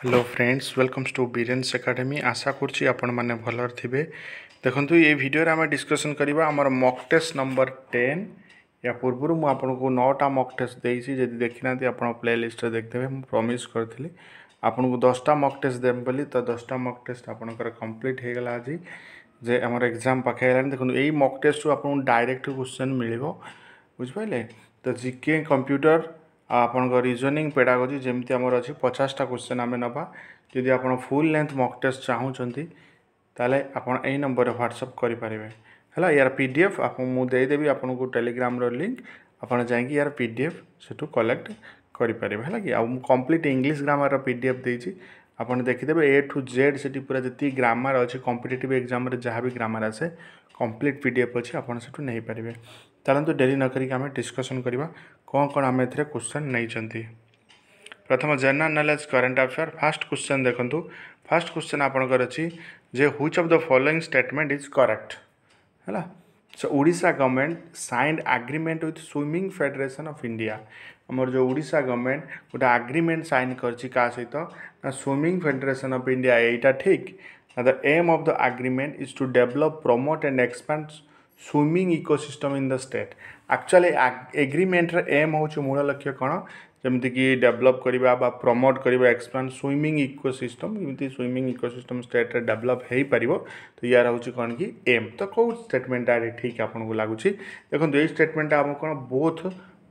Hello friends welcomes to Biren's academy आशा करुँची आपण मैंने भल थे देखो ये वीडियो आम डिस्कसन करवा आमर मॉक टेस्ट नंबर 10 या पूर्व मुझे 9टा मॉक टेस्ट देती जब देखी ना आप प्ले लिस्ट देखते मुझे प्रॉमिस करी आपन को 10टा मॉक टेस्ट देम बोली तो 10टा मॉक टेस्ट आपंकर कंप्लीट हो गला आज जे आमर एग्जाम पाखे देखो यही मॉक टेस्ट आपको डायरेक्ट क्वेश्चन मिल बुझिपारे तो जीके कंप्यूटर आपन रीजनिंग पेडागोजी जमती आमर अच्छी 50टा क्वेश्चन आम नवा जदि आप फुल लेंथ मॉक टेस्ट चाहूँगी ताले आपन यही नंबर व्हाट्सअप करेंगे है यार पीडीएफ आप मुदेदेवी आपको टेलीग्राम लिंक आपड़ जाकि यार पीडीएफ से कलेक्ट करेंगे है कि कंप्लीट इंग्लिश ग्रामर पीडीएफ देती आपड़ देखिदेवे ए टू जेड से पूरा जी ग्रामर अच्छे कॉम्पिटिटिव एग्जाम जहाँ भी ग्रामर आसे कंप्लीट पीडीएफ अच्छे आपड़ से नहीं पारे चलते डेरी न करिक आम डिस्कसन करवा कौन कौन आम ए क्वेश्चन नहीं प्रथम general knowledge current affair first question देखो फास्ट क्वेश्चन आपंकर अच्छी जे which of the following statement is correct है so Odisha government signed agreement with swimming federation of India आमर जो ओडिशा गवर्नमेंट गोटे एग्रीमेंट साइन कर सहित ना स्विमिंग फेडरेशन ऑफ इंडिया यहाँ ठीक the aim of the agreement is to develop promote and expand swimming ecosystem in the state actually agreement aim हूँ मूल लक्ष्य कौन जमीक डेवलप करवा प्रमोट करवा एक्सपैंड स्विमिंग इकोसिस्टम जमी स्विमिंग इकोसिस्टम स्टेट रे डेवलप हो पार तो यार हूँ कौन कि एम तो कौ स्टेटमेंटा ठीक आपको लगुच देखो ये स्टेटमेंटा आम कौन बोथ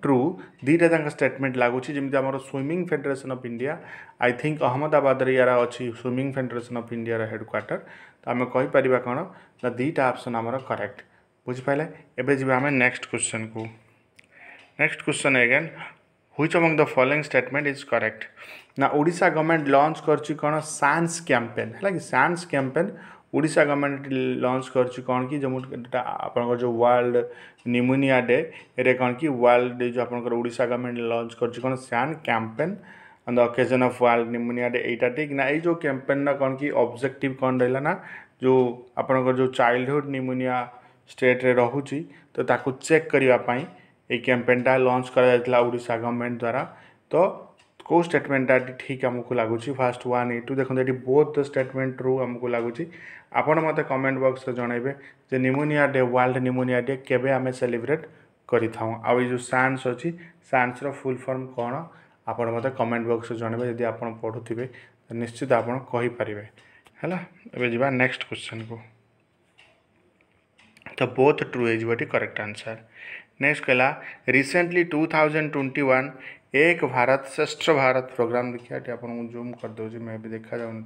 ट्रू दीटा स्टेटमेंट लगुच जमी आम swimming federation of India I think Ahmedabad यार अच्छी swimming federation of India headquarter तो आम कहीपर कौन ना दीटा ऑप्शन आमर करेक्ट बुझिपारे एबे जी आम नेक्स्ट क्वेश्चन को next question again which among the following statement is correct ना ओडिशा गवर्नमेंट लॉन्च करछि कौन साइंस कैंपेन है कि science campaign Odisha government launch करछि कौन कि जो आपनकर जो वर्ल्ड निमोनिया डे ये कौन कि वर्ल्ड जो आपनकर ओडिशा गवर्नमेंट लॉन्च करछि कौन sign campaign on the occasion of world pneumonia day एटा ठीक ना ये जो कैंपेन ना कौन कि ऑब्जेक्टिव कौन रहला ना जो आपनकर जो चाइल्डहुड निमोनिया स्टेट रे रहुछि तो ताकू चेक करबा पई ये कैंपेनटा लॉन्च करा ओडिशा गवर्नमेंट द्वारा तो कौ स्टेटमेंटा ठीक आमको लगुच फास्ट 1 2 देखो ये बोथ द स्टेटमेंट ट्रू आमको लगुच आपड़ मत कमेंट बॉक्स रे जनइबे जे pneumonia day world pneumonia day केबे आमे सेलिब्रेट करिथाउ आ ये जो साइंस अच्छी साइंस रो फुल फॉर्म कौन आपड़ मत कमेंट बॉक्स रे जनइबे यदि आप पढ़ुथिबे तो निश्चित आप कहि परिबे हैला एबे जिबा नेक्स्ट क्वेश्चन को तो बोथ ट्रू हो करेक्ट आंसर नेक्स्ट कहला रिसेंटली 2021 एक भारत श्रेष्ठ भारत प्रोग्राम देखिए आप जूम कर दूसरी मैं भी देखा जाऊन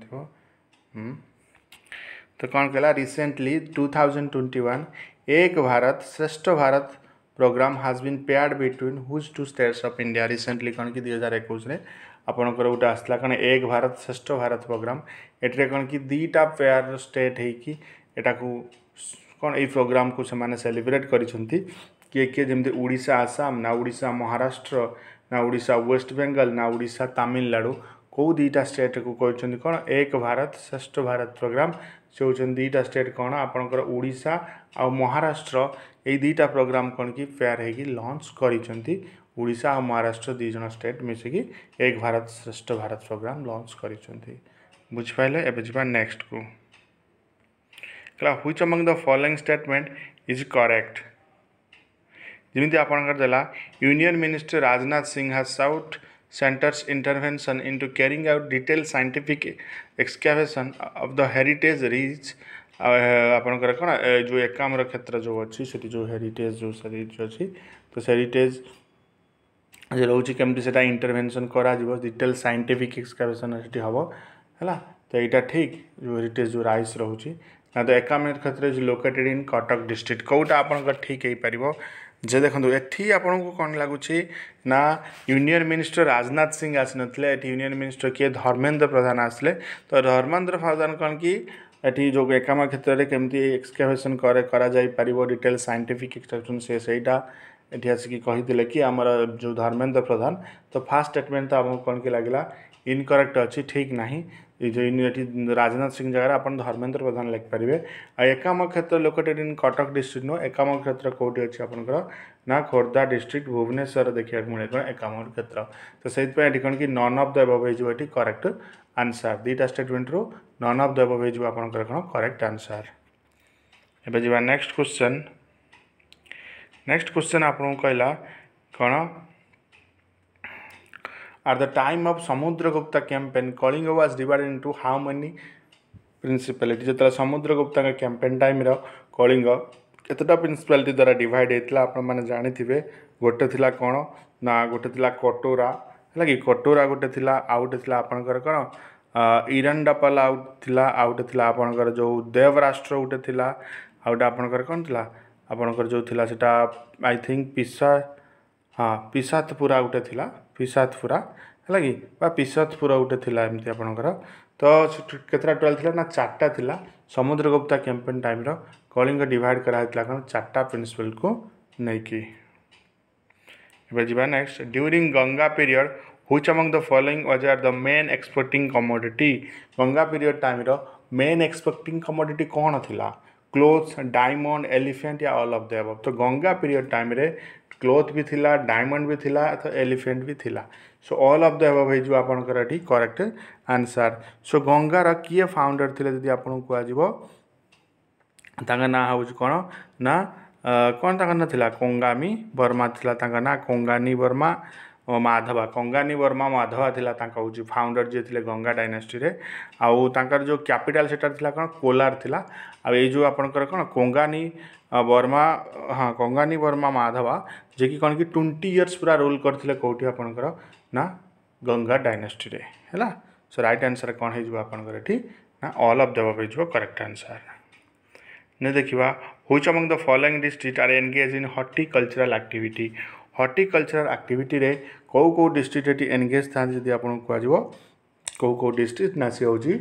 तो कौन कहला recently 2021 Ek Bharat Shreshtha Bharat program has been paired between whose two states of India recently कौन कि 2021 आपंकर गोटे आसला कौन एक भारत श्रेष्ठ भारत प्रोग्राम एटे कौन कि दीटा पेयर स्टेट हो कौन ये प्रोग्राम को से सेलिब्रेट करिसेंती किए किए जमी ओडिशा आसाम ना ओडिशा महाराष्ट्र ना ओडिशा वेस्ट बेंगल ना ओडिशा तमिलनाडु कौ दीटा स्टेट को कहते कौन एक भारत श्रेष्ठ भारत प्रोग्राम से होती दीटा स्टेट कौन आपंकर ओडिशा आ महाराष्ट्र ये दीटा प्रोग्राम कौन कि फेयर है लॉन्च करिसेंती ओडिशा और महाराष्ट्र दी जन state मिसिकी Ek Bharat Shreshtha Bharat program launch करिसेंती बुझिपारे एबे जिबा नेक्स्ट को which among the following statement is correct जमी आपंकर देला union minister Rajnath Singh has sought centre's intervention into carrying out detail scientific excavation of the heritage rich आपंकर कौन जो एकाम्र क्षेत्र जो अच्छी से जो हेरिटेज जो साइट अच्छी तो हेरिटेज जे रोचे केमती से इंटरवेंशन करा डिटेल साइंटिफिक एक्सकैवेशन से हम है तो यहाँ ठीक जो हेरिटेज जो राइस रोचे ना तो Ekamra Kshetra is located in Cuttack district कौटा आपंकर ठीक हो पार जे देखो एठी आपन को कौन लगुच ना यूनियन मिनिस्टर राजनाथ सिंह आसी नथिले एठी यूनियन मिनिस्टर किए धर्मेंद्र प्रधान आसले तो धर्मेंद्र प्रधान कौन कि एठी जो एकाम क्षेत्र में केमती एक्सकैवेशन करा जाई पारिबो डिटेल साइंटिफिक एक्सकैवेशन से सेटा एठी आसिक कहिथिले कि हमर जो धर्मेंद्र प्रधान तो फास्ट स्टेटमेंट तो आमको कौन कि लगला इनकरेक्ट अच्छी ठीक ना जो ये राजनाथ सिंह जगह आप धर्मेंद्र प्रधान लिखिपारे। एकाम क्षेत्र लोकेटेड इन कटक डिस्ट्रिक्ट नुह एकाम क्षेत्र कौटी अच्छी आपंकर ना खोर्धा डिस्ट्रिक्ट भुवनेश्वर देखा मिले कौन एकाम क्षेत्र। तो से कौन कि नन ऑफ द अबव हो करेक्ट आंसर दीटा स्टेटमेंट रू नन ऑफ द अबव हो आपंकर कौन करेक्ट आंसर। एबे जी नेक्स्ट क्वेश्चन आपको कहला कौन at the time of Samudragupta campaign Kalinga was divided into how many principality जो समुद्रगुप्ता कैंपेन टाइम रो कलिंग केतटा प्रिंसिपालिटी द्वारा डिवाइड होता आप जानी गोटे थिला कौन ना गोटे थिला कटोरा है कि कटोरा गोटे थिला आउ गोटे थिला आपनकर कौन इरंडापल आउ थिला आउ गोटे थिला आपनकर जो देवराष्ट्र गोटे थिला आउ गोटे आपनकर कौन थिला आपनकर जो थिला सेटा आई थिंक हाँ पिसातपुरा गोटे थिला पिसातपुरा है कि पिसातपुरा गोटे थिला एमती आपनकर। तो केतटा टोटल थिला ना चार्टा थिला समुद्रगुप्ता कैंपेन टाइम रो कलिंग डिवाइड कराइला कौन चार्टा प्रिंसिपल को नहीं। एबे next during Ganga period which among the following was are the main exporting commodity. Ganga period time रो मेन एक्सपोर्टिंग कमोडिटी कौन थिला क्लोथ्स डायमंड एलिफेंट या ऑल ऑफ द अबव। तो गंगा पीरियड टाइम रे क्लोथ भी थिला डायमंड भी थिला तो एलिफेंट भी थिला। So all of the above हो आपनकर एठी करेक्ट आंसर। सो गंगार किए फाउंडर थिले जदि आपन को आजिवो तांगा ना हउज कोन ना कौन तांगा ना थिला कोंगामी वर्मा थिला तांगा ना कोंगानी वर्मा माधवा कंगानी वर्मा माधवा थिला तांका हउज फाउंडर जे थिले गंगा डायनेस्टी रे आउ तांकर जो कैपिटल सेटा थिला कोन कोलार थिला आ ए जो आपनकर कोन कोंगानी वर्मा हाँ कंगानी वर्मा माधवा जे कि कौन कि 20 इयर्स पूरा रूल करथिले कोठी आपनकर ना गंगा डायनेस्टी रे हैला। सो राइट आंसर कौन हो आपनकर एठी ना ऑल ऑफ द अबव हो करेक्ट आंसर। ने देखिबा which among the following district are engage in horticultural activity. Horticultural activity रे कौ डिस्ट्रिक्ट एटी एंगेज था जदि आपन को आजिवो कौ डिस्ट्रिक्ट ना से होजी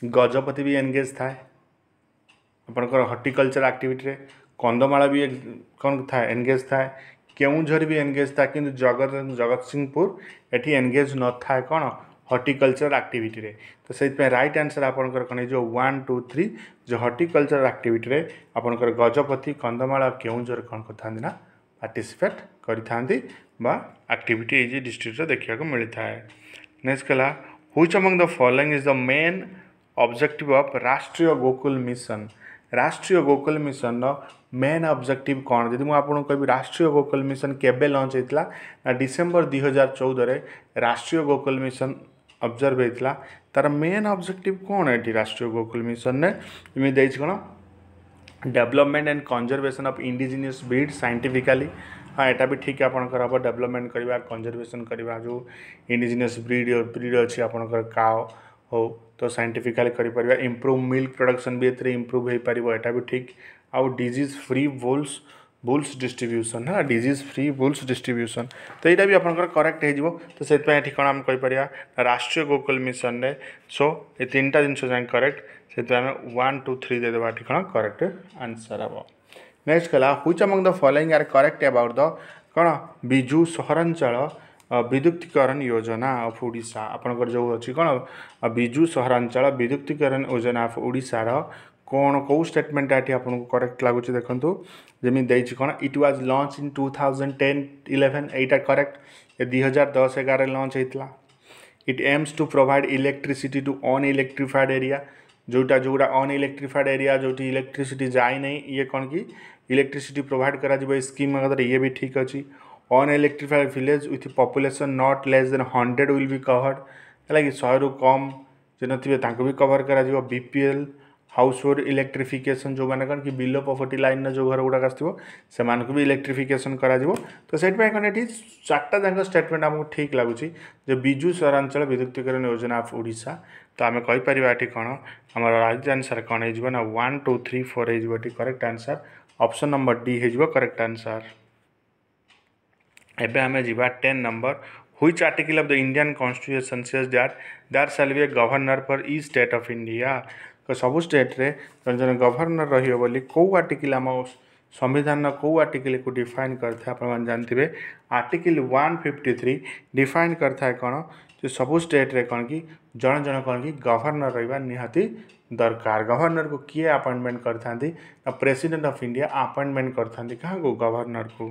गजपति भी एंगेज था आपनकर हॉर्टिकल्चर एक्टिविटी रे कंदमाला भी कौन था एंगेज था केउझर भी एंगेज था किंतु जगत सिंहपुर एटी एंगेज न था कौन हॉर्टिकल्चर एक्टिविटी रे। तो से राइट आंसर आपनकर कौन जो 1 2 3 जो हॉर्टिकल्चर एक्टिविटी रे आपनकर गजपति कंदमाला केउझर कौन करथा ना पार्टिसिपेट करि बा एक्टिविटी इज डिस्ट्रिक्ट देखा मिलता है। नेक्स्ट कला which among the following is the main objective of राष्ट्रीय गोकुल मिशन। राष्ट्रीय गोकुल मिशन मेन ऑब्जेक्टिव कौन जदि मुझे कह राष्ट्रीय गोकुल मिशन केबे लॉन्च होता ना डिसेम्बर 2014 रे राष्ट्रीय गोकुल मिशन ऑब्जर्व होता तार मेन ऑब्जेक्टिव कौन है राष्ट्रीय गोकुल मिशन ने देख कौन development and conservation of indigenous breed scientifically. हाँ यहाँ भी ठीक आपंकर हम डेवलपमेंट करवा कंजर्वेशन करवा जो इंडिजिनियस ब्रीड अच्छी आपंकर काओ हो तो साइंटिफिकली करें इम्प्रूव मिल्क प्रोडक्शन भी ए इम्प्रूव हो पार यहाँ भी ठीक आउ डिजीज फ्री बुल्स डिस्ट्रीब्यूशन है डिजीज फ्री बुल्स डिस्ट्रीब्यूशन तो यहाँ भी आपंकर करेक्ट हो तो से कौन आम कहीपर राष्ट्रीय गोकुल मिशन ने सो ये 3टा जिन जाए करेक्ट से आम 1 2 3 देदेबा कौन करेक्ट आंसर हम। नेक्स्ट कला which among the following are correct about the कौन बिजु सहरांचल विद्युतीकरण योजना ऑफ ओडिशा आपनकर जो अच्छी कौन बिजु सहरांचल विद्युतीकरण योजना ऑफ ओडिशार कौन कौ स्टेटमेंट ये आपको करेक्ट लगुच देखो जमी देछि कौन इट वाज लॉन्च इन 2010-11 एटा करेक्ट 2010-11 लॉन्च होता। It aims to provide electricity to unelectrified area जोटा अनइलेक्ट्रिफाइड एरिया जो इलेक्ट्रिसिटी जाए नहीं ये कौन कि इलेक्ट्रिसिटी प्रोवाइड करा स्कीम अगर ये भी ठीक अच्छी unelectrified village with population not less than 100 will be covered है कि 100 रु कम जो थे भी कवर करा बीपीएल हाउस होल्ड इलेक्ट्रिफिकेशन जो मैंने कौन कि बिलो पॉवर्टी लाइन जो घर गुड़ाक आसो से भी इलेक्ट्रिफिकेशन करा तो से कौन ये 4टा जाक स्टेटमेंट आमको ठीक लगुच जो बिजु सहरांचल विद्युतीकरण योजना ऑफ ओडिशा। तो आम कहीपर ये कौन आम राइट आंसर कौन हो 1 2 3 4 हो correct answer option number D हो करेक्ट आंसर। एबे हमें जीवा 10 number which article of the Indian constitution says that there shall be a governor for each state of India. तो सबू स्टेट रे जन गवर्नर रही बोली कौ आर्टिकल आम संविधान कौ आर्टिकल को डिफाइन करता है आप जानते आर्टिकल 153 डिफाइन करता है कौन जे सब स्टेट रे कौन कि जन जन कौन कि गवर्नर रहा निहाती दरकार। गवर्नर को किए अपॉइंटमेंट करथांती ना प्रेसिडेंट ऑफ इंडिया अपॉइंटमेंट करथांती कहाँ को गवर्नर को।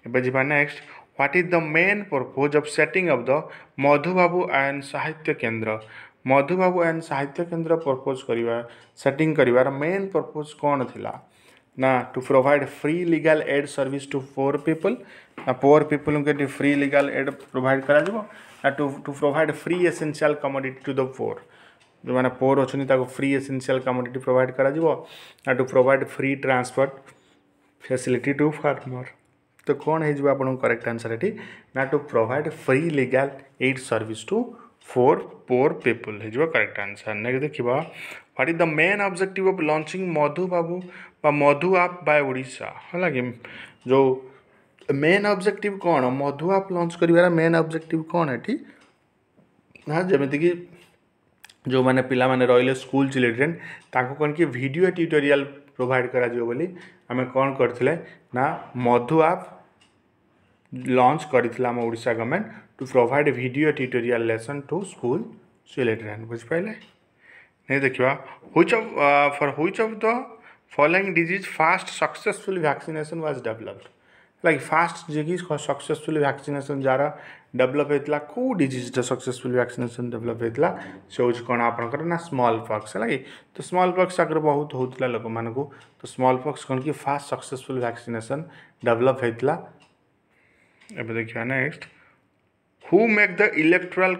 बुझा next what is the main purpose of setting up the Madhubabu and साहित्य केंद्र। मधुबाबू एंड साहित्य केंद्र पर्पज करवा सेटिंग करिवार मेन पर्पज कौन थिला ना to provide free legal aid service to poor people ना पोर पीपल के फ्री लीगल एड प्रोवाइड करा जिवो ना to provide free essential commodity to the poor जो मैंने पोर अच्छी फ्री एसेंशियल कमोडिटी प्रोवाइड करा जिवो ना to provide free transport facility to farmer. तो कौन है आपन करेक्ट आंसर ये ना to provide free legal aid service to for poor people है करेक्ट आंसर। नेक्स्ट देखिबा what is the main objective of launching Madhubabu बा मधु आप बाय ओडिशा है कि जो मेन ऑब्जेक्टिव कौन मधु आप लॉन्च करिवार मेन ऑब्जेक्टिव कौन है हाँ जमीती कि जो मैंने पिला माने रहिले स्कूल चिल्ड्रेन ताको कौन कि वीडियो ट्यूटोरियल प्रोवाइड करा जियो बोली आमे कौन करथिले ना मधु आप लॉन्च करथिला हम Odisha government to provide video tutorial lesson to school children बुझ पाइले। नहीं देखिबा which of the following disease first successful vaccination was developed like first जे कि सक्सेसफुल वैक्सीनेशन जारा डेवलप होता कौ डिजीज सक्सेसफुल वैक्सीनेशन डेवलप होता से हूँ कौन आपंकर ना स्मॉल पॉक्स है कि तो स्मॉल पॉक्स आगे बहुत होता लोक मान को तो स्मॉल पॉक्स कौन कि फास्ट सक्सेसफुल वैक्सीनेशन डेवलप होता। अब देखिए next who make the electoral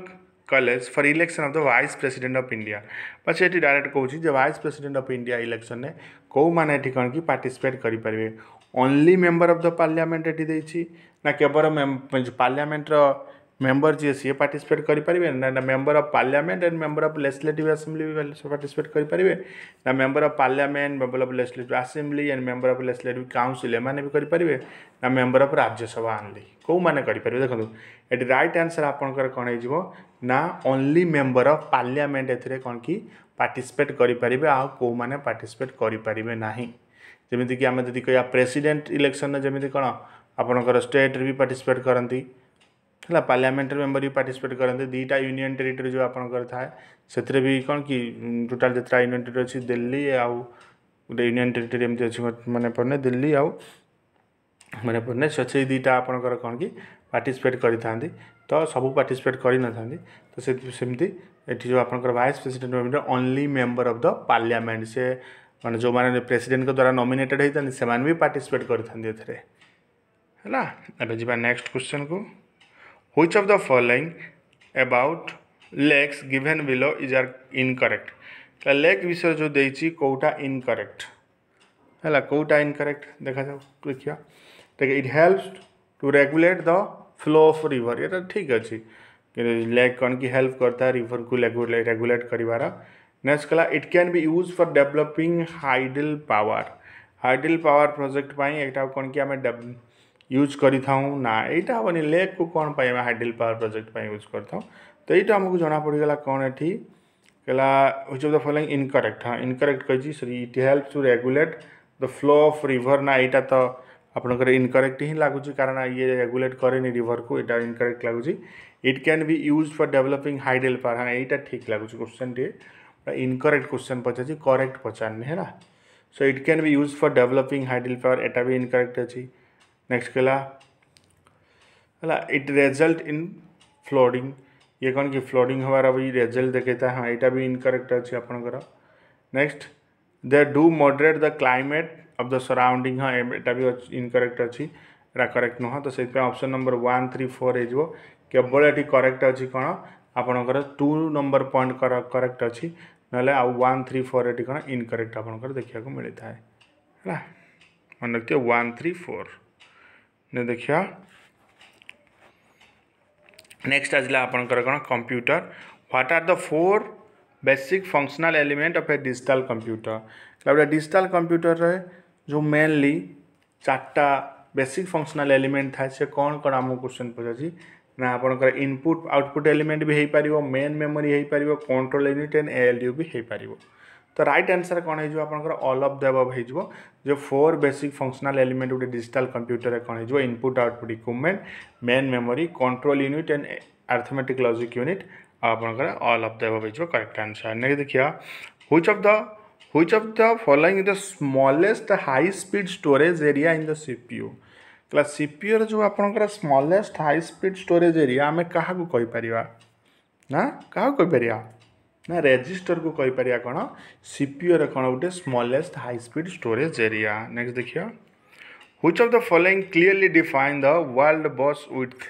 college for election of the vice president of India पचे ये डायरेक्ट कहूँ जो vice president of India election में कौ मैंने ये कौन कि पार्टिसिपेट करेंगे only member of the parliament ये ना केवल पार्लियामेंट मेंबर जी सी पार्टिसिपेट करेंगे ना member of parliament and member of legislative assembly भी पार्टिसिपेट करेंगे ना member of parliament member of legislative assembly and member of legislative council एमाने भी करेंगे ना मेंबर ऑफ राज्यसभा ओनली कौ मैंने करेंगे देखो ये राइट आंसर आपंकर कौन हो ना ओनली मेंबर ऑफ पार्लियामेंट ए कौन कि पार्टिसिपेट करेंगे आ कौ मैंने पार्टिसिपेट करेंगे ना जमीक आम जी कह प्रेसिडेंट इलेक्शन जमी कौन आपंकर स्टेट भी पार्टिसिपेट करती है पार्लियामेंट मेंबर भी पार्टिसिपेट करते दीटा यूनियन टेरिटरी जो आपंकर थाए से भी कौन कि टोटाल जितना यूनियन टेरिटरी अच्छी दिल्ली आउ गोटे यूनियन टेरिटरी एमती अच्छी मैंने पड़ने दिल्ली आउ मैंने पड़ने से दीटा आपंकर कौन कि पार्टिसिपेट करी तो सब पार्टिसिपेट कर ना तो सेमती ये जो आपंकर vice president only member of the parliament से माने जो माने प्रेसिडेंट के द्वारा नॉमिनेटेड होता से भी पार्टिसिपेट करते है। अब जी नेक्स्ट क्वेश्चन को which of the following about lakes given below is are incorrect lake विषय जो देती कौटा इनकरेक्ट है कौटा इनकरेक्ट देखा जाओ देखिए देखिए it helps to regulate the flow of river ये ठीक अच्छे लेक कौन की हेल्प करता है रिवर को रेगुलेट करिवार। नेक्स्ट कला it can be use for developing hydel power project एक कौन कि आम यूज करी ना यहाँ हेनी लेक को कौन पाई हाइडल पावर प्रोजेक्ट यूज करता तो यहाँ आमको जना पड़गला कौन ये कहला which of the following incorrect हाँ इनकरेक्ट कही sorry it helps to regulate the flow of river ना यहाँ तो आपंकर इनकरेक्ट ही लगुच कारण ये रेगुलेट करे रिवर को यहाँ इनकरेक्ट लगुच it can be use for developing hydel power हाँ यहाँ ठीक लगुच क्वेश्चन टे इनकरेक्ट क्वेश्चन पचार करेक्ट पचारनी है so it can be use for developing hydel power एटा भी इनकरेक्ट अच्छी। नेक्स्ट कहला इट रिजल्ट इन फ्लडिंग ये कौन कि फ्लडिंग हमारा भी रिजल्ट देखेता हाँ यहाँ भी इनकरेक्ट अच्छी आपंकर। Next they do moderate the climate of the surrounding हाँ यहाँ भी इनकरेक्ट अच्छी करेक्ट नुह तो से ऑप्शन नंबर 1 3 4 हो केवल ये करेक्ट अच्छी कौन आपंकर 2 नंबर पॉइंट करेक्ट अच्छी ना आउ 1 3 4 ये कौन इनकरेक्ट आपंकर देखा मिलता है मन रखिए 1 3 4 ने देखिए। नेक्स्ट आसला आपंकर कौन computer what are the 4 basic functional element of a digital computer digital computer रे जो मेनली 4टा बेसिक फंक्शनल एलिमेंट था से कौन कौन आम क्वेश्चन पचार ना आपंकर इनपुट आउटपुट एलिमेंट भी हो पार मेन मेमोरी हो पार कंट्रोल यूनिट एंड एएलयू भी हो पार तो राइट आंसर कौन हो ऑल ऑफ द अबव हो जो 4 बेसिक फंक्शनल एलिमेंट गोटे डिजिटल कंप्यूटर कौन हो input output equipment main memory control unit and arithmetic logic unit आपनकर all of the above is correct answer. Next देखिया which of the following is the smallest high speed storage area in the CPU. क्ला CPU रो जो आपनकर smallest high speed storage area आमे काहा को कहि परिबा ना काहा को कहि परिया ना रजिस्टर को कहि परिया कोन सीपीयू रे कोन उटे smallest high speed storage area. Next देखिया which of the following clearly define the word bus width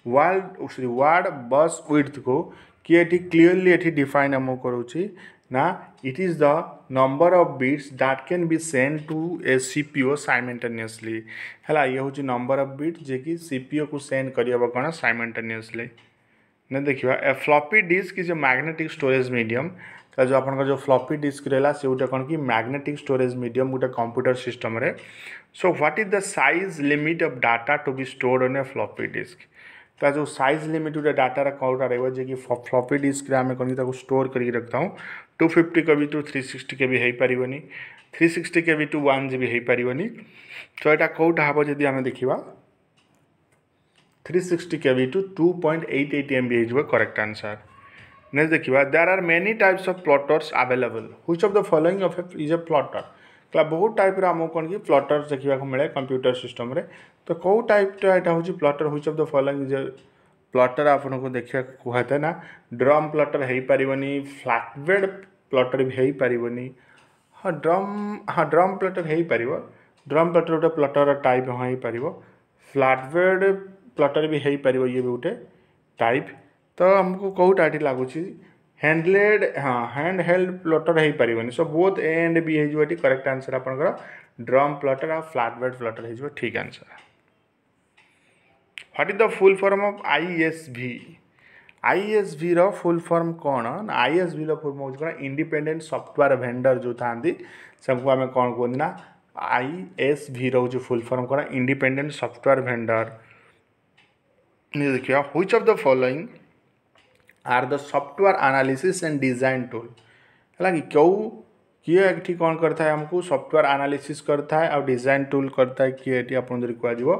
word bus width को किए क्लियरली एठी डिफाइन हम करूची ना it is the number of bits that can be send to a CPU simultaneously हैला ये होची नंबर ऑफ बिट्स जे कि सीपीयू को सेंड करियबा कोन साइमल्टेनियसली। ने देखिए a floppy disk is a magnetic storage medium का जो अपन जो फ्लॉपी डिस्क रहला से उटा कोन कि मैग्नेटिक स्टोरेज मीडियम उटा कंप्यूटर सिस्टम रे। So what is the size limit of data to be stored on a floppy disk का जो साइज लिमिट उटा डाटा रा कोटा रहबो जे कि फ्लॉपी डिस्क रे हमें कोन ताको स्टोर करी रखता हूं 250 केबी टू 360 केबी हे परिबनी 360 केबी टू 1 जीबी हे परिबनी। तो एटा कोटा हबो जदी हमें देखिबा 360 KB to 2.88 MB is the correct answer. Next देखिए there are many types of plotters available. Which of the following of is a plotter? क्ला बहुत टाइप रा हम कोन कि प्लॉटर्स देखिबा को मिले कंप्यूटर सिस्टम रे। तो को टाइप टा एटा होची plotter which of the following is plotter आपन को देखिया कहते ना ड्रम प्लॉटर हे परिबनी फ्लैटबेड प्लॉटर भी हे परिबनी हां ड्रम प्लॉटर हे परिबो ड्रम प्लॉटर उटा प्लॉटर टाइप हे परिबो फ्लैटबेड प्लॉटर भी हे परिबो ये भी उठे टाइप। तो हमको कोटा एठी लागुची हैंडलेड हाँ हैंड हेल्ड प्लॉटर हे परिबनी। So both A and B हे जो एठी करेक्ट आंसर आपनकर ड्रम प्लॉटर और फ्लैटबेड प्लॉटर हे जो ठीक आंसर। What is the full form of ISV ISV रो फुल फॉर्म कोन ना आईएसवी रो फुल फॉर्म कोन इंडिपेंडेंट सॉफ्टवेयर वेंडर जो थांदी सबको हमें कोन कोन ना आईएसवी रो जो फुल फॉर्म कोन इंडिपेंडेंट सॉफ्टवेयर वेंडर। देखिए which of the following are the software analysis and design tool है कि क्यों किए एठी कौन करता है हमको सॉफ्टवेयर एनालिसिस करता है और डिजाइन टूल करता है किए एठी अपन जरी कह दिबो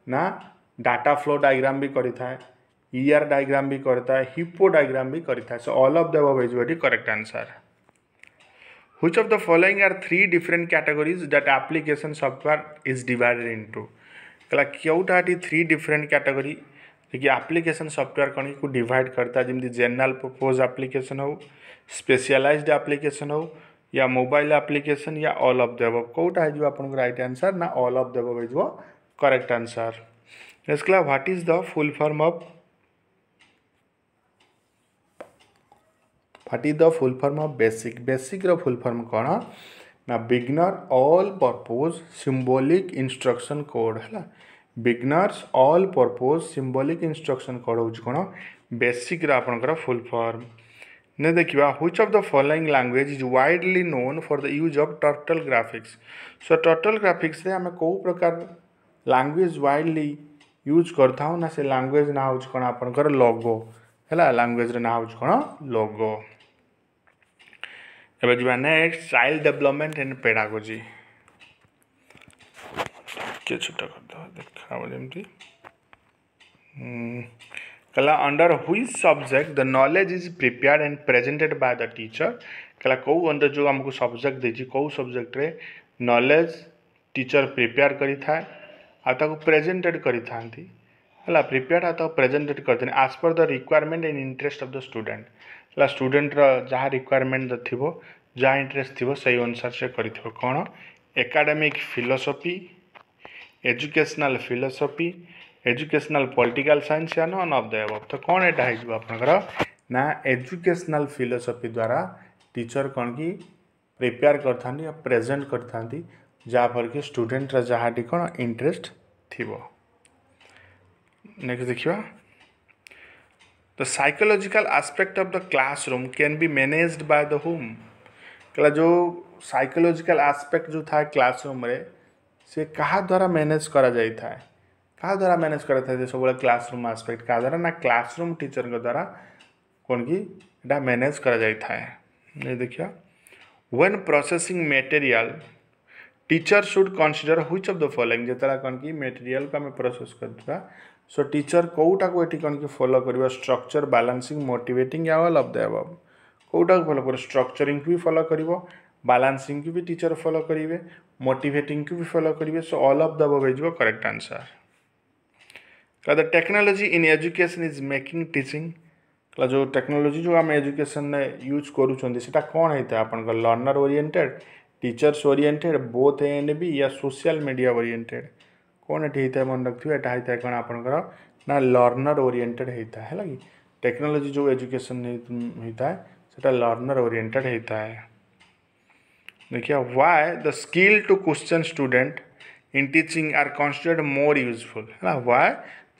ना डाटा फ्लो डायग्राम भी करता है ईआर डायग्राम भी करता है हिप्पो डायग्राम भी करता है। So all of the above is very correct answer. Which of the following are three different categories that application software is divided into कला क्योंटा एठी थ्री डिफरेंट कैटेगरी देखिए एप्लीकेशन सॉफ्टवेयर कौन को डिवाइड करता है जमी जनरल पर्पज एप्लीकेशन हो स्पेशलाइज्ड एप्लीकेशन हो या मोबाइल एप्लीकेशन या ऑल ऑफ द अबव कोटा है जो आपन राइट आंसर ना all of the above is वो correct answer. Next class what is the full form of basic रो फुल फॉर्म कौन ना beginner all purpose symbolic instruction code है beginners all purpose symbolic instruction code हो कौन basic आपनकर full form. ने देखिए which of the following language is widely known for the use of turtle graphics. So turtle graphics रे हमें को प्रकार लैंग्वेज वाइडली यूज करता हूँ ना से लैंग्वेज ना हो कौन आपनकर लोगो है लैंग्वेज रे ना हो कौन लोगो। एबे जीवा next child development and pedagogy के छोटा कर दो देखा जमती कला under which subject the knowledge is prepared and presented by the teacher कला को अंदर जो हमको सब्जेक्ट देछि को सब्जेक्ट रे नॉलेज टीचर प्रिपेयर करी था आ ताको प्रेजेंटेड करी थांती हला प्रिपेयर्ड आ तो प्रेजेंटेड करते as per the requirement and interest of the student हला स्टूडेंट रा जहाँ रिक्वायरमेंट थिबो जहाँ इंटरेस्ट थिबो सही अनुसार से करिथिबो कोन academic philosophy educational philosophy educational political science या नॉन ऑफ द अबव। तो कौन एटा है जो आपनकर ना एजुकेशनल फिलोसफी द्वारा टीचर कौन की प्रिपेयर करथांती या प्रेजेंट करथांती जहाँ पर कि स्टूडेंट जहाँ कौन इंटरेस्ट थिबो। नेक्स्ट देखिए the psychological aspect of the classroom can be managed by the home कला जो साइकोलॉजिकल एस्पेक्ट जो था क्लासरूम रे से कहा द्वारा मैनेज करा जाई था कहा द्वारा मैनेज करा था सब क्लासरूम एस्पेक्ट कहा द्वारा ना क्लासरूम टीचर के द्वारा कौन की एटा मैनेज करा जाई था। ये देखिए when processing material teacher should consider which of the following जतरा कौन की मटेरियल का में प्रोसेस करता सो टीचर कोटा को एटी कौन कि फॉलो करियो स्ट्रक्चर बैलेंसिंग मोटिवेटिंग या ऑल ऑफ द अबव कोटा को फॉलो करियो स्ट्रक्चरिंग को भी फॉलो करियो बैलेंसिंग को भी टीचर फॉलो करिवे मोटिवेटिंग को भी फॉलो करिवे सो all of the above is correct answer the technology in education is making teaching जो टेक्नोलॉजी जो आम एजुकेशन ने यूज करूछन सेटा कौन होता है आपन learner oriented teachers oriented both and B या सोशल मीडिया ओरिएंटेड कौन ये होता है मन रखिए यहाँ होता है कौन आपंकर ना लर्नर ओरिएंटेड होता है कि टेक्नोलॉजी जो एजुकेशन होता है सेटा लर्नर ओरिएंटेड होता है देखिए why the skill to question student in teaching are considered more useful है why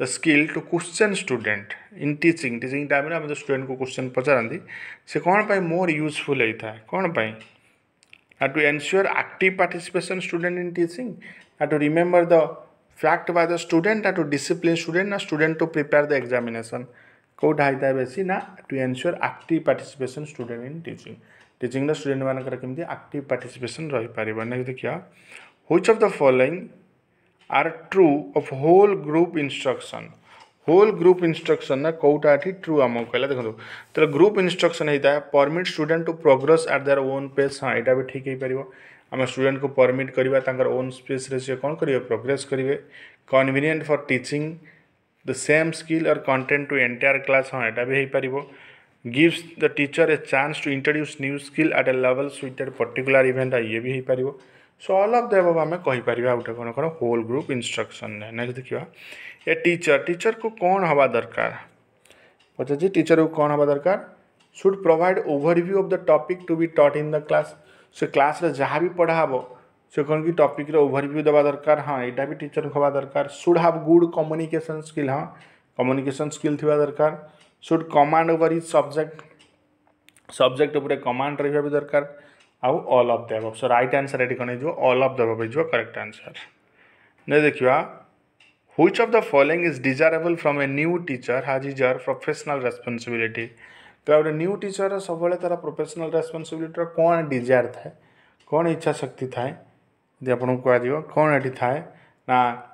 the skill to question student in teaching time में जो स्टूडेंट को क्वेश्चन पचारती से कौन पाई मोर यूजफुल होता है कौन पाई to ensure active participation student in teaching to remember the fact by the student to discipline student ना student to prepare the examination कौटा होता है बेसी ना to ensure active participation student in teaching student मानकर केमती एक्टिव पार्टिसिपेशन रही पारिबो नेक्स्ट देखिया which of the following are true of whole group instruction ना कौटा ट्रू आम कहला देखो तो ग्रुप इंस्ट्रक्शन होता है permit student to progress at their own pace हाँ यहाँ भी ठीक हो पार आम स्टूडेंट को परमिट करवा ओन स्पेस रे से कौन करेंगे प्रोग्रेस करेंगे convenient for teaching the same skill और कंटेंट टू एंटायर क्लास हाँ यहाँ भी हो पार gives the teacher a chance to introduce new skill at a level suited particular event ये भी हो पार so all of the above आम कहीपर गोटे कौन कौन होल ग्रुप इंस्ट्रक्शन नेक्स्ट देखिए ए टीचर को कौन हवा दरकार पचार टीचर को कौन हवा दरकार should provide overview of the topic to be taught in the class से क्लास रे जहाँ भी पढ़ाब से कौन कि टॉपिक रे ओवरव्यू देवा दरकार हाँ यहाँ भी टीचर को हवा दरकार should have good communication skill हाँ कम्युनिकेशन स्किल थी दरकार should command over his subject उपर कमांड रहा भी दरकार आउ all of the above so right answer ये कौन हो all of the above is correct answer ने देखिए which of the following is desirable from a new teacher has his her professional responsibility तो गोटे न्यू टीचर सब तार प्रोफेशनल रेस्पॉन्सिबिलिटी कौन डिजायर थाए कौन इच्छा शक्ति थाए यदि आपको कह कौन ये थाए ना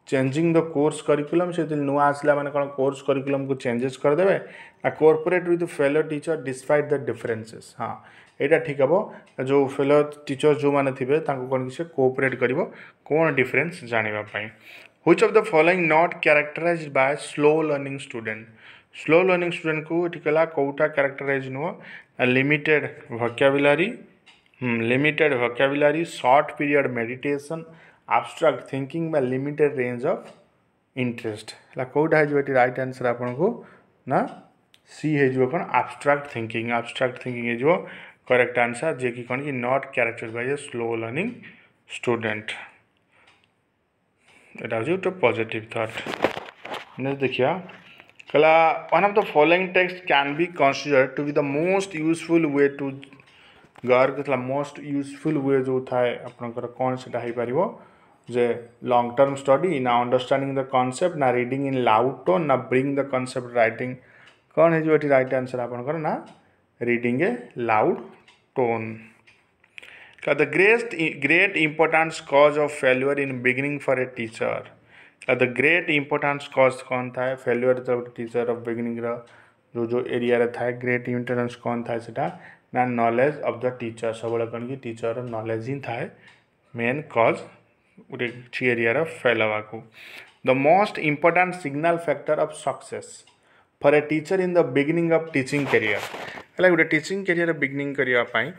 चेंजिंग द कोर्स करिकुलम से नुआ आसला मैंने कौन कोर्स करिकुलम को चेंजेस करदे ना cooperate with fellow teacher despite the differences हाँ यहाँ ठीक हम जो फेलो टीचर जो मैंने थे कौन कि कोऑपरेट कर कौन डिफरेंस जानापी which of the following not characterized by slow learning student को ये कहला कौटा कैरेक्टराइज नुह limited vocabulary short period meditation abstract thinking by limited range of interest है कौटा हो राइट आंसर आपन को ना सी हो कौन abstract thinking हो करेक्ट आंसर जे कि कौन कि not characterized by a slow learning student एटा हो तो पॉजिटिव थॉट नेक्स्ट देखिए कहला one of the following text can be considered to be the most useful way to girl most useful way जो थाए आपनकर कौन सेटा हो पारिबो जे लॉन्ग टर्म स्टडी ना अंडरस्टैंडिंग द कॉन्सेप्ट ना रीडिंग इन लाउड टोन ना ब्रिंग द कॉन्सेप्ट राइटिंग कौन है राइट आंसर आपनकर ना reading A loud tone the great importance cause of failure in beginning for a teacher the great importance cause कौन था failure teacher of beginning जो area रे था ग्रेट इंपोर्टेंस कौन था सेटा ना नॉलेज ऑफ द टीचर सब कौन कि टीचर नॉलेज ही था मेन कॉज गोटे एरिया फेल हवा को the most important signal factor of success for a teacher in the beginning of teaching career है गोटे टीचिंग कैरियर बिगिनिंग करने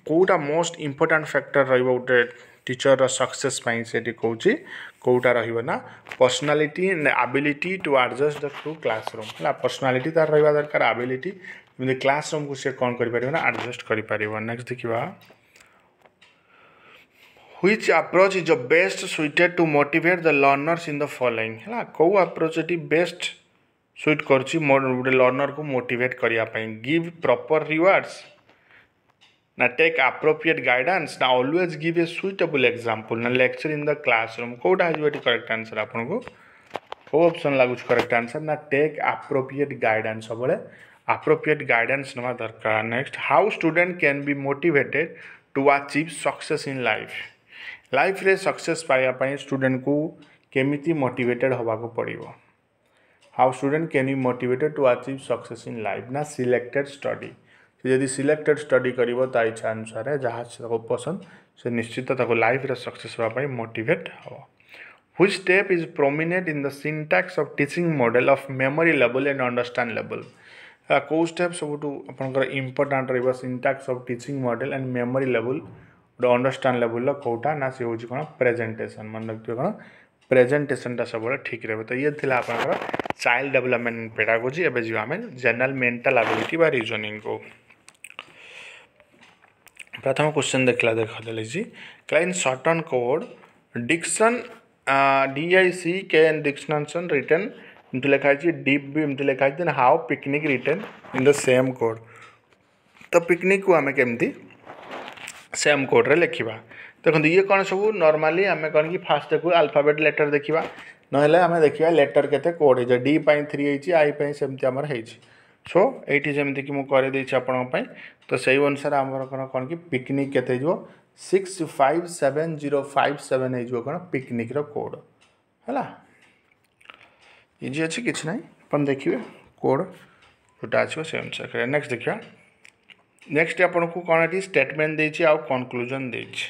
कौटा मोस्ट इंपोर्टेंट फैक्टर रोटे टीचर सक्सेस से कौन कौटा रहा personality and ability to adjust the to classroom है पर्सनालीटी तार रहा दरकार एबिलिटी क्लासरूम को सी कौन कर एडजस्ट कर नेक्स्ट देखा which approach is the best suited to motivate the learners in the following है कौ अप्रोच ये बेस्ट सुइट कर लर्नर को मोटिवेट करने गिव प्रॉपर रिवार्ड्स ना टेक अप्रोप्रिएट गाइडेंस ना always give a suitable example ना लेक्चर इन द क्लासरूम कौटा हो करेक्ट आंसर आपन को कौ ऑप्शन लागू करेक्ट आंसर ना टेक अप्रोप्रिएट गाइडेंस सब अप्रोप्रिएट गाइडेंस नवा दरकार next how student can be motivated to achieve success in life रे सक्सेस पाइबा स्टूडेंट को केमिति मोटिवेटेड होगा पड़ो how student can be motivated to achieve success in life ना सिलेक्टेड स्टडी से जब सिलेक्टेड स्टडी कर ता इच्छा अनुसार जहाँ से पसंद से निश्चित लाइफ रे सक्सेस होगा मोटिवेट हम which step is prominent in the syntax of teaching model of memory level and understand level कौ स्टेप सब आपंकर इंपोर्टाट रहा syntax of teaching model and memory level गोटे अंडरस्टैंड लेवल कौटा ना सी हूँ कौन प्रेजेंटेशन मन रखिए कौन प्रेजेंटेशनटा सब ठीक रहे तो ये थिला आपनकर चाइल्ड डेवलपमेंट पेडागोजी एबे जो आम जनरल मेंटल एबिलिटी बा रीजनिंग को प्रथम क्वेश्चन देखा इन सर्टन कोड डिक्शन DICK डिक्शनसन रिटर्न इमती लिखाई डीप भी इमती लिखाई how picnic written in the same code तो पिकनिक को आम केमती सेम कोड रे लिखा देखो ये कौन सब नॉर्मली आम कौन कि फास्ट देखो अल्फाबेट लेटर देखा ना आम देखा लेटर केते कोड हो डी पाई 3 होती आई पाई सेमती आमर है सो ये जमीक कि मुझे आपण तो से अनुसार आम कौन कौन कि पिकनिक केते जो 657057 हो कौन पिकनिक रो कोड है इजी अच्छे कि ना अपन देखिए कोड जोटा अच्छे से अनुसार नेक्स्ट देखिए नेक्स्ट आपन को कौन ये स्टेटमेंट देछि आउ कंक्लूजन देछि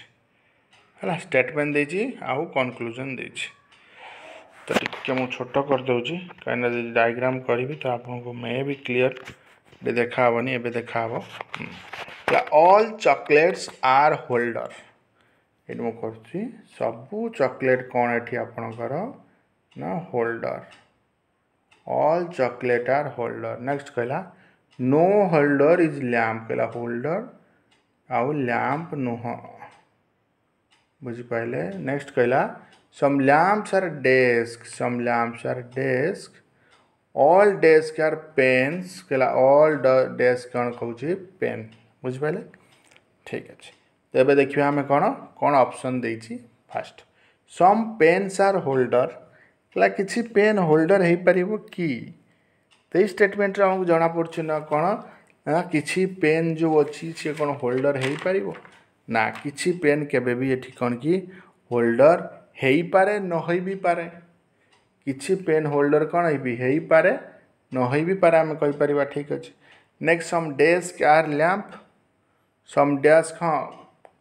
है स्टेटमेंट देछि आउ कंक्लूजन देछि तो टिके मु छोट कर दूँ कहीं डायग्राम करी तो आपको मे भी क्लीयर देखा हेनी एबे देखा हे ऑल चॉकलेट्स आर होल्डर ये मुझे कर सबू चॉकलेट कौन ये आपणकर ना holder all chocolate are holder next कहला नो होल्डर इज लैंप कहला होल्डर आउ लैंप नुह बुझिपारे नेक्स्ट कहला some lamps are desk all desk are pens कहला all desk कौन कहूँ पेन बुझिपारे ठीक अच्छे तो ये देखिए आम कौन कौन ऑप्शन देछि first some pens are holder कहला किसी पेन होल्डर हो पारिबो कि तो ये स्टेटमेंट आमको जना पड़छ ना कौन ना किसी पेन जो अच्छी सी कौन होल्डर हो पारिबो ना किसी पेन केबे भी एठी कौन कि होल्डर हो पारे न हो भी पारे किसी पेन होल्डर कौन हो पारे न हो भी पारे आम कहीपर ठीक अच्छे next some desk are lamp some desk हाँ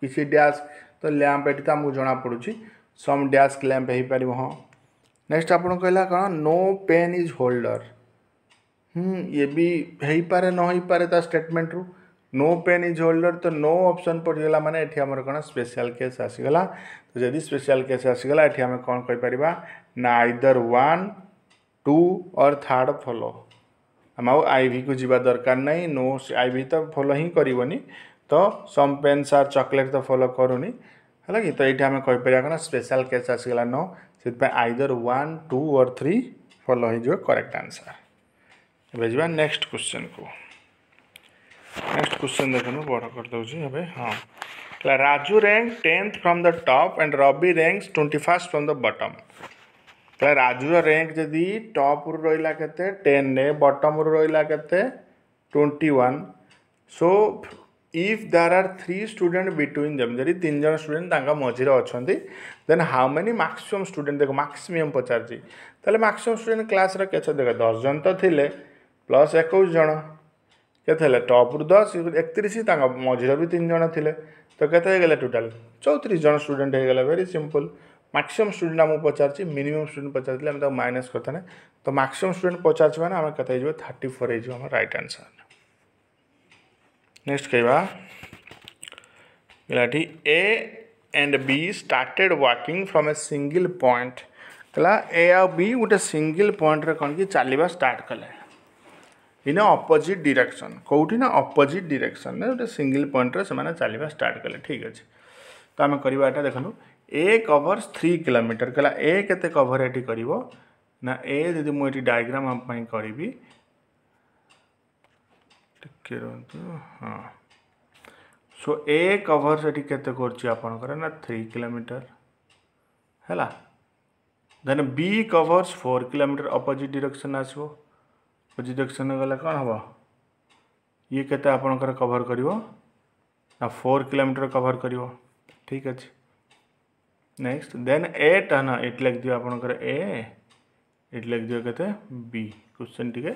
किसी डेस्क तो लैंप ये आमको जना पड़ी सम डेस्क लैंप हो पार हाँ नेक्स्ट आप कहला कौन नो पेन इज होल्डर ये भी हो पारे न हो पारे ता स्टेटमेंट रू नो पेन इज होल्डर तो नो ऑप्शन पड़गला माने एठी हमर कौन स्पेशल केस आसीगला तो जदि स्पेशल केस आसीगला एठी हम कौन कहि परिबा नाइदर 1 2 और थर्ड फॉलो हम आईवी को जीवा दरकार नहीं नो आईवी तो फॉलो ही करबनी तो सम पेन्स आर चॉकलेट तो फॉलो करूनी है कि तो ये आम कहीपर कौन स्पेशल केस आसीगला नो से आइदर 1 2 और 3 फॉलो हो करेक्ट आंसर बुझा नेक्स्ट क्वेश्चन को नेक्स्ट क्वेश्चन देखो बड़ कर दूसरी हाँ Raju rank 10th from the top and Ravi ranks 21st from the bottom Raju rank जदि टॉप रु रहा के 10 ने बॉटम रु रहा के 21 so if there are 3 student between them जदि 3 जन स्टूडेंट मझे अच्छा then how many maximum student देख मैक्सिमम पचार ताले मैक्सिमम स्टूडेंट क्लास रे देख 10 जन तो थे प्लस 21 जन के टॉप रु 10 31 मझे भी 3 जन थे तो के टोटाल 34 जन स्टूडेंट हो गए वेरी सिंपल मैक्सिमम स्टूडेंट आमको पचार मिनिमम स्टूडेंट पचार आम माइनस करते तो मैक्सिमम स्टूडेंट पचार मैंने आम के 34 हो राइट आंसर नेक्स्ट कहवा ए and be started walking from a single point कहला ए आ बी गोटे सिंगल पॉइंट रे कौन कि चलवा स्टार्ट कले इन अपोजिट डायरेक्शन कौटी ना अपोजिट डायरेक्शन ने गोटे सिंगल पॉइंट रे से चलवा स्टार्ट कले ठीक अच्छे तो आम करवा देखो ए कवर्स 3 किलोमीटर कहला ए केते कवर एटी करिवो ना ए यदि मुझे डायग्राम आप करी हाँ सो ए कवर से केते कर ना 3 किलोमीटर है then B covers 4 kilometer opposite direction आसो अपोजिट डायरेक्शन गला कौन हम ये केते आपनकर कवर करिवो ना 4 किलोमीटर कवर करिवो ठीक अच्छे नेक्स्ट देन 8 है ना 8 लिख दियो आपनकर ए ये लिख दियो केते बी क्वेश्चन टिके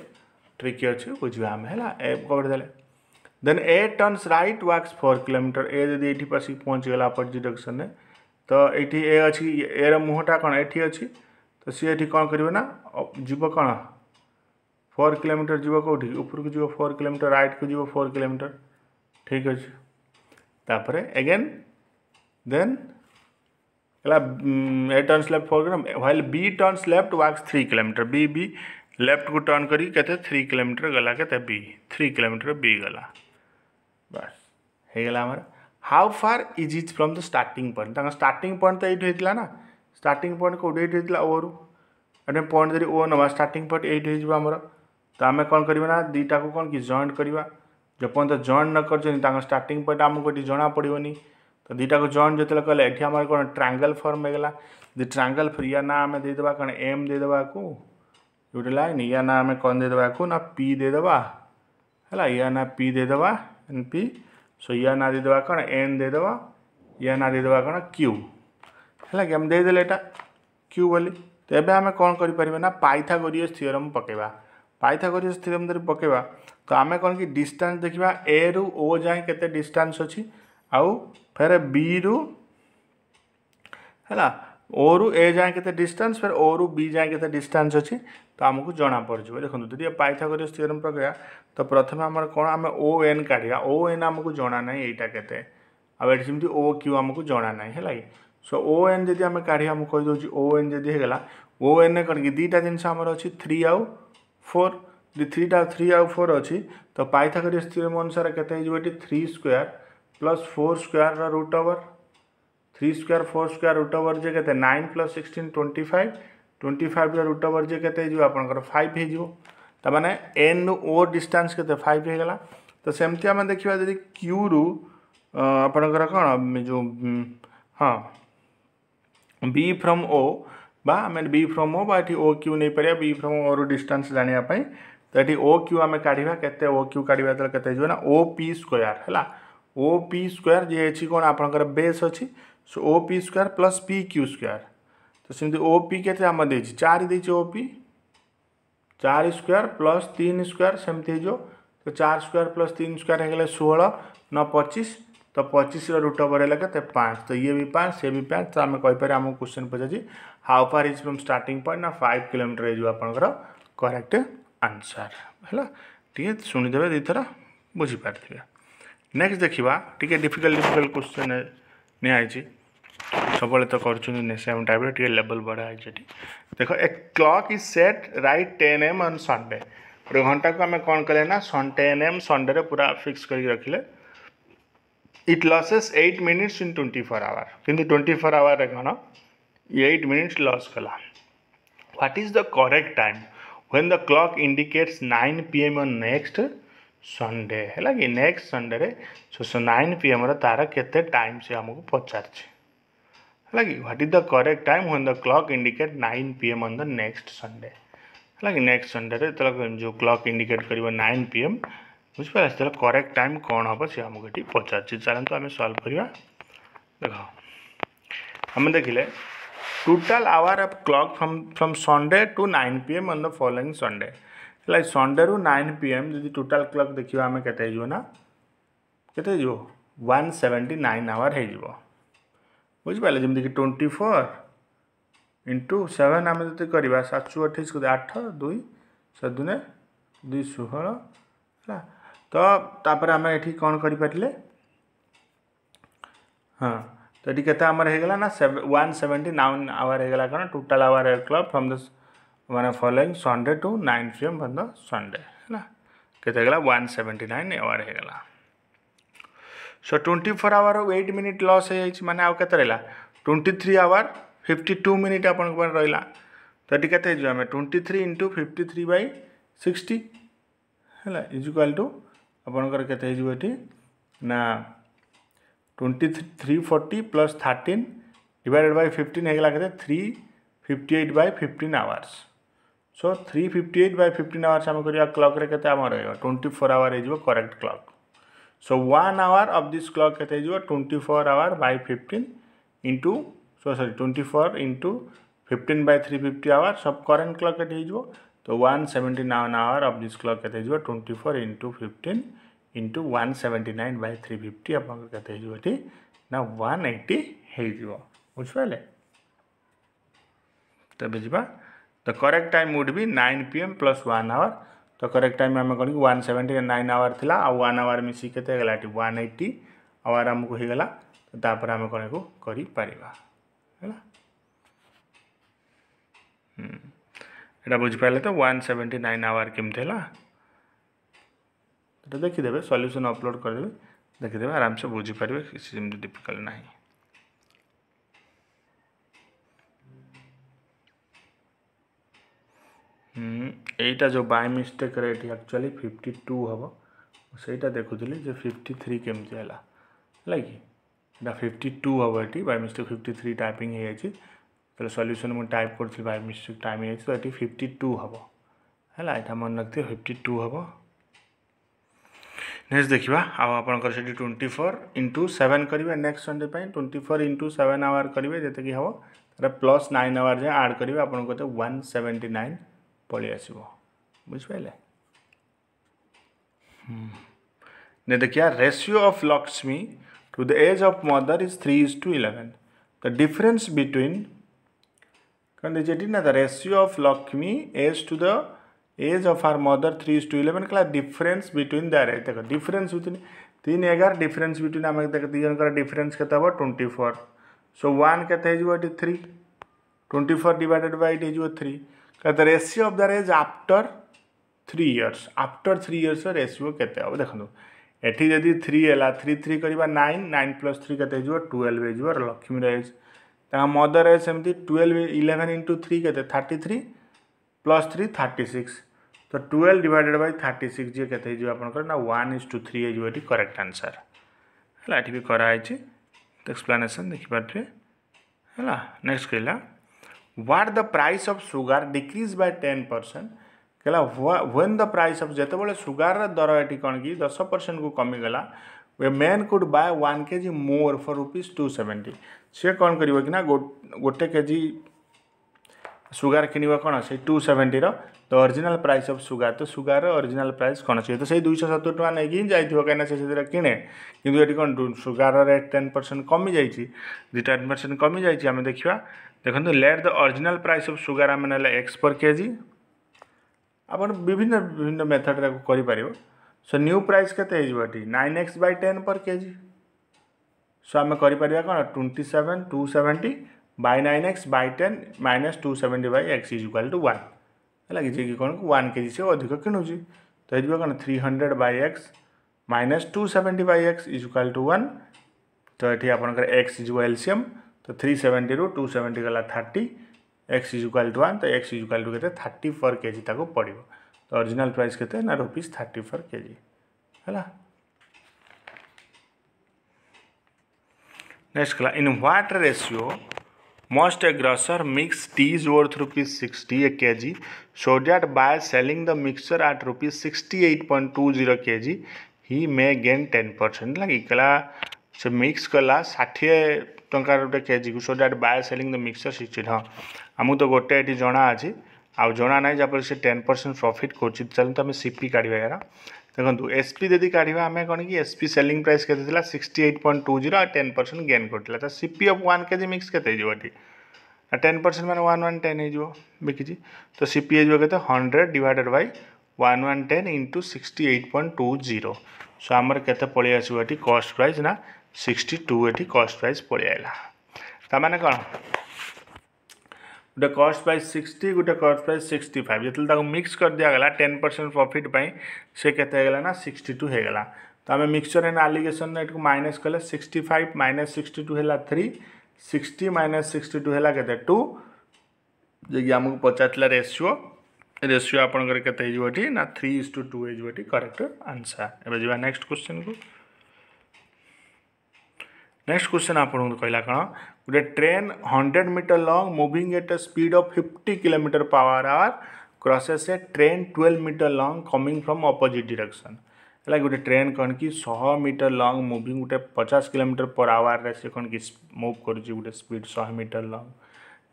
ट्रिकी अच्छे बुझा आम है ए कदेले then A turns right wax 4 kilometre ए जदि ये पसी पहुँच गला अपोजिट डायरेक्शन में तो ये ए अच्छी ए मुहटा कौन ये अच्छी तो सी ये कौन कर जीव कौन 4 किलोमीटर जीव कौटी ऊपर को जीव 4 किलोमीटर राइट को जीव 4 किलोमीटर ठीक अच्छे तापर again then A turns left 4 kilometer while B turns left walks 3 kilometer B left को टर्न करी केते 3 किलोमीटर गला केते बी 3 किलोमीटर बी गला बस हे गला हमर how far is it from the starting point ताका स्टार्टिंग पॉइंट तो एट हेतला ना स्टार्टिंग पॉइंट को एट हेतला ओ रु एने पॉइंट जरी ओ नवा स्टार्टिंग पॉइंट एट हे जिबा हमर तो आमे कोन करबा ना दीटा को कोन की जॉइंट करबा जब पॉइंट जॉइंट न करछन ताका स्टार्टिंग पॉइंट हमको टी जणा पड़िबनी तो दीटा को जॉइंट जतले कले एठी हमर कोन ट्रायंगल फॉर्म में गला द ट्रायंगल फिर या ना हमें दे देबा कोन एम दे देबा को गोटे लाइन या ना आम कौन दे देबा को ना पी दे देबा है या ना पी दे देबा एन पी सो या ना दे देबा कौन एन दे देबा या ना दे देबा कौन क्यू है कि हम दे देले एटा क्यू बोली तो एबे आम कौन करि परिबे ना पाइथागोरियस थ्योरम पकेबा पाइथागोरियस थ्योरम जब पकेबा तो आम कौन कि डिस्टेंस देखिबा ए रु ओ जाए केते डिस्टेंस अछि आउ फिर बी रु है ओ रु ए जाए केते डिस्टेंस फिर ओ रु बी जाए केते डिस्टेंस अछि तो आमको जना पड़ जाए देखो जब पाइथागोरियस थ्योरम पकड़ा तो प्रथम आम कौन आम ओ एन काढ़ा ओ एन आमको जना ना यहाँ के आमती ओ क्यू आमको जना ना है सो ओ एन जब आम काढ़ा मुझे कहीदे ओ एन जब होगा ओ एन कौन कि दुटा जिन आमर अच्छी 3 आउ 4 3 आउ 4 अच्छी तो पाइथागोरियस थ्योरम अनुसार के 3 square plus 4 square root over 3 square 4 square root over जे के 9 प्लस 16 25 रूट ओवर जे के आपंकर 5 हो माने एन ओ डिस्टेंस के 5 होगा तो सेमती आम देखा जब क्यू रु आपंकर कौन जो हाँ बी फ्रॉम ओ आम B from O O Q नहीं पार बी फ्रॉम ओ रु डिस्टेंस जानापी तो ये ओ क्यू आम काढ़ा के ओ क्यू काढ़ा तो ना ओ पी स्क्वायर है ओ पी स्क्वायर जे अच्छी कौन आपंकर बेस अच्छी so O P square plus P Q square तो सेमती ओ पी के 4 देती O P 4 square plus 3 square सेमती हो तो 4 स्क्वायर प्लस 3 स्क्वायर हो गए 16 न 25 तो 25 रूट ओवर है के 5 तो ये भी 5 से भी 5 तो आम कहीपर आम question Pachar how far is from starting point ना 5 किलोमीटर हो आपंकर करेक्ट आंसर है टे शुणिदे दी थर बुझीपारे नेक्स्ट देखा टी डिफिकल्ट क्वेश्चन नहीं सब तो कर सेम टाइप टे लेवल बढ़ाई देख a clock is set right 10 AM on Sunday गोटे घंटा को आम कौन कले ना 10 AM संडे पूरा फिक्स कर रखिले it loses 8 minutes in 24 hour किंतु 24 आवर कौन 8 मिनिट्स लॉस कला what is the correct time when the clock indicates 9 PM on next Sunday है कि नेक्स्ट संडे रे सो 9 PM तार केते टाइम से हमको पचार है कि what is the correct time when the clock indicate 9 PM on the next Sunday है कि नेक्स्ट संडे रे जो क्लॉक इंडिकेट कर 9 PM बुझिपारे से करेक्ट टाइम कौन हम सी आमको ये पचार चलते आम सल्व करवा देख आम देखिले total hour of clock from Sunday to 9 PM on the following Sunday है संडे रु 9 PM जब टोटल क्लॉक देखा आम के ना के 179 आवर हो बुझिपारे जमीक 24 इंटू 7 आम जो करवा 7 × 28 8 2 7 2 2 16 है तो तापर आम ये कौन करें हाँ तो ये के आमर होगा ना 179 आवर होगा कौन total hour clock from the माने following Sunday to 9 PM from the Sunday है केते 179 आवर होगा सो 24 आवर 8 मिनिट लॉस हो माने आउ केते रहला 23 आवर 52 मिनिट आपन पर रहला तो ये केते जो हमें 23 × 53/60 है इक्वल टू आपनकर केते हो ना 2340 + 13 डिवाइडेड बाय 15 होगा के 358/15 आवर्स सो 358/15 आवर्स आम कर क्लॉक रे केते आम रहेगा 24 आवर हो correct clock so 1 hour of this clock के 24 hour by 15 into sorry 24 × 15/350 hour सब करेन्ट क्लॉक केते हो तो 179 आवर ऑफ दिस क्लॉक केते हो 24 × 15 × 179/350 आपन केते हो एठी ना 180 हे जिवो बुझिपाले तबे जिबा the correct time would be 9 PM + 1 hour तो करेक्ट टाइम आम कौन कि 179 आवर थिला आ 1 आवर मिसी केते गला 180 आवर हमको हे गला तो तापर आम कौन को करि परिबा हैला एटा बुझ पाले तो 179 आवर केमते हला तो देखि देबे सॉल्यूशन अपलोड कर देबे देखि देबे आराम से बुझी परिबे किसी जेमति डिफिकल्ट नाही एटा जो बाय मिस्टेक रे एटी एक्चुअली 52 हबो सेटा देखुतली जे 53 केमति हला लाइक एटा 52 हबो एटी बाय मिस्टेक 53 टाइपिंग हे जायछि तो सॉल्यूशन मु टाइप करथि बाय मिस्टेक टाइम हे तो एटी 52 हबो हला एटा मन रखते 52 हबो नेक्स्ट देखिबा आ आपन कर सेटी 24 × 7 करिवे नेक्स्ट संडे पय 24 × 7 आवर करिवे जते कि हबो तारे +9 आवर जे ऐड करिवे आपन को 179 पळि आसीबो बुझ पाइले ने देखिया ratio of Lakshmi to the age of mother is 3:11 the difference between कन जेटी ना the ratio of Lakshmi age to the age of our mother 3:11 कला डिफरेंस बिटवीन देयर एज देखो डिफरेंस बिटवीन 3 11 डिफरेंस बिटवीन हम देखो दी जन का डिफरेंस केते हो 24 सो 1 केते हे जो 3 24 divided by it is 3 the ratio of the age after 3 years after 3 years ratio केते अब देखो एठी जदी 3 हैला 3 3 करबा 9 9 + 3 केते जो 12 हे जो लक्ष्मी एज ता मदर एज सेमती 12 11 × 3 केते 33 + 3 36 तो 12 डिवाइडेड बाय 36 जे केते जो आपन कर ना 1:3 हे जो एठी करेक्ट आंसर हैला एठी भी करा है छी एक्सप्लेनेशन देखि पाथ्रे हैला नेक्स्ट कहला what the price of sugar decrease by 10% कहला when the price of जते बोले सुगर दर एटी कोन की 10% को कमी गला we man could buy 1 kg more for ₹270 से कोन करिवो कि ना गोटे केजी सुगर किनिबा कोन से 270 रो तो ओरिजिनल प्राइस ऑफ सुगर तो सुगर रो ओरिजिनल प्राइस कोन से तो से 270 टका नै कि जाइथिबो कना से सेरा किने किंतु एटी कोन सुगर रेट 10% कमी जाइछि 10% कमी जाइछि हम देखिबा देखो let the original price of sugar आम ना x पर केजी अपन विभिन्न विभिन्न मेथड रे करि परिबो सो न्यू प्राइस केते हे जबटी 9x/10 पर केजी सो आम करि परिबा कोन 27 270 by 9x/10 - 270/x = 1 हला कि जे कि कोन 1 केजी से अधिक किनुजी तो हे जबो कोन 300/x - 270/x = 1 तो एठी आपन कर x = एलसीएम तो 370 ରୁ 270 गला 30 x = 1 तो x = केते 30 पर केजी ताको पड़िबो तो ओरिजिनल प्राइस केते ना ₹30 पर केजी हला नेक्स्ट कला in what ratio must A grocer mix T is worth ₹60 a kg so that by selling the mixture at ₹68.20 kg he may gain 10% लगी कला से मिक्स कला 60 टंका गोटे केजी को so that by selling the mixture 60 हाँ आमको तो गोटे ये जना अच्छी आउ जना ना जहाँ से 10% प्रॉफिट कर चलते तो आम सीपी काढ़ा यार देखो एसपी यदि काढ़ा आम कौन कि एसपी सेलिंग प्राइस के 68.20 और 10% गेन करता तो सीपी ऑफ 1 kg मिक्स के 10% मैंने 1110 हो बिकी तो सीपी हो के 100 डिवाइडेड बाय 1110 × 68.20 सो आमर के पलि आसो ये कस्ट प्राइस ना 62 एटी कस्ट प्राइस पलि आइला ता माने कौन गोटे कस्ट प्राइस 60 गोटे कस्ट प्राइस 65 जो मिक्स कर दिया गला 10% प्रॉफिट पाई से केते गला ना 62 हो गला तो आम मिक्सचर एंड एलिगेशन को माइनस कले 65 - 62 है 3 60 - 62 है केते 2 जे आमको पचारला रेशियो आपनकर केते हो ना 3:2 हो करेक्ट आंसर एबे जीवा नेक्स्ट क्वेश्चन को नेक्स्ट क्वेश्चन आपको कहला कौन गोटे train 100 meter long moving at a speed of 50 km/h crosses a train 12 meter long coming from opposite direction है गोटे ट्रेन कौन कि 100 मीटर लॉन्ग मूविंग गोटे 50 km/h से कौन कि मूव कर गोटे स्पीड 100 मीटर लॉन्ग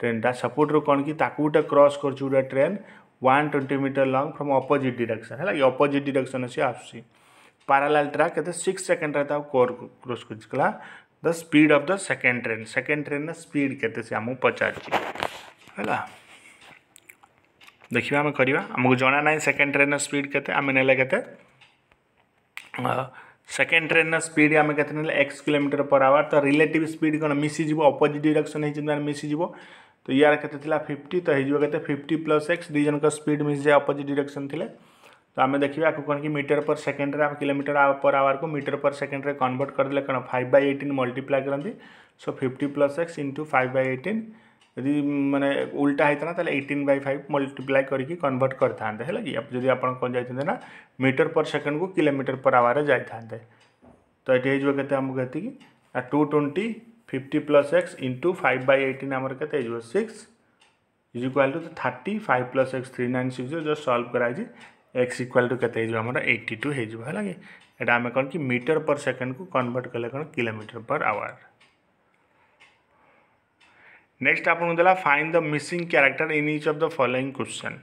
ट्रेनटा सपोर्टर कौन कि ताकू गोटे क्रॉस कर गोटे train 120 meter long from opposite direction है अपोजिट डायरेक्शन से आसुची पैरेलल ट्रैक के 6 सेकंड रे क्रॉस कर the speed of the second train speed केते से हमको पचार है देखिए आम करवा आमको जना ना सेकंड ट्रेन स्पीड केते आम नेले केते सेकंड ट्रेन स्पीड आम के एक्स किलोमीटर पर आवर तो रिलेटिव स्पीड कौन मिसीज अपोजिट डायरेक्शन है मिसीज तो यार के 50 तो हो 50 प्लस एक्स दी जन स्पीड मिस जाए अपोजिट डायरेक्शन थे तो आम देखा कौन कि मीटर पर सेकेंड रे किलोमीटर पर आवर को मीटर पर सेकेंड रे कन्वर्ट करदे कौन 5/18 मल्टीप्लाई करती सो 50 प्लस एक्स इंटू 5/18 यदि माने उल्टा होता ना 18/5 मल्टीप्लाई करके कन्वर्ट करते है कि जब आप कौन जाते ना मीटर पर सेकेंड को किलोमीटर पर आवर जाते तो ये होते आमको के 220 50 प्लस एक्स इंटू 5/18 आमर के 6 is equal to 30 5 plus x 3960 जो सॉल्व कराई एक्स इक्वाल टू के 82 है कि आम कौन कि मीटर पर सेकेंड को कन्वर्ट कले कौन किलोमीटर पर आवर। नेक्स्ट आपको देला find the missing character in each of the following question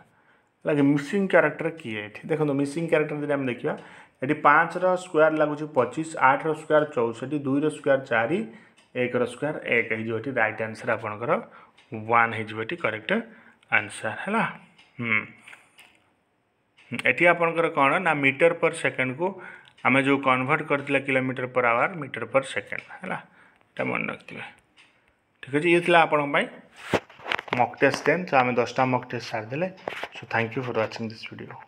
लगे मिसिंग कैरेक्टर किए देखो मिसिंग कैरेक्टर जब देखा ये 5 स्क्वायर लगुच 25 8 स्क्वायर 64 2 स्क्वायर 4 1 स्क्वायर 1 ये राइट आंसर आपंकर 1 हो करेक्ट आंसर है एटी आपंकर कौन ना मीटर पर सेकेंड को आम जो कन्वर्ट करते किलोमीटर पर आवर मीटर पर सेकेंड है मन रखिए ठीक है ये आपण मॉक टेस्ट 10 तो आम 10टा मॉक टेस्ट सारिदे so thank you for watching this video.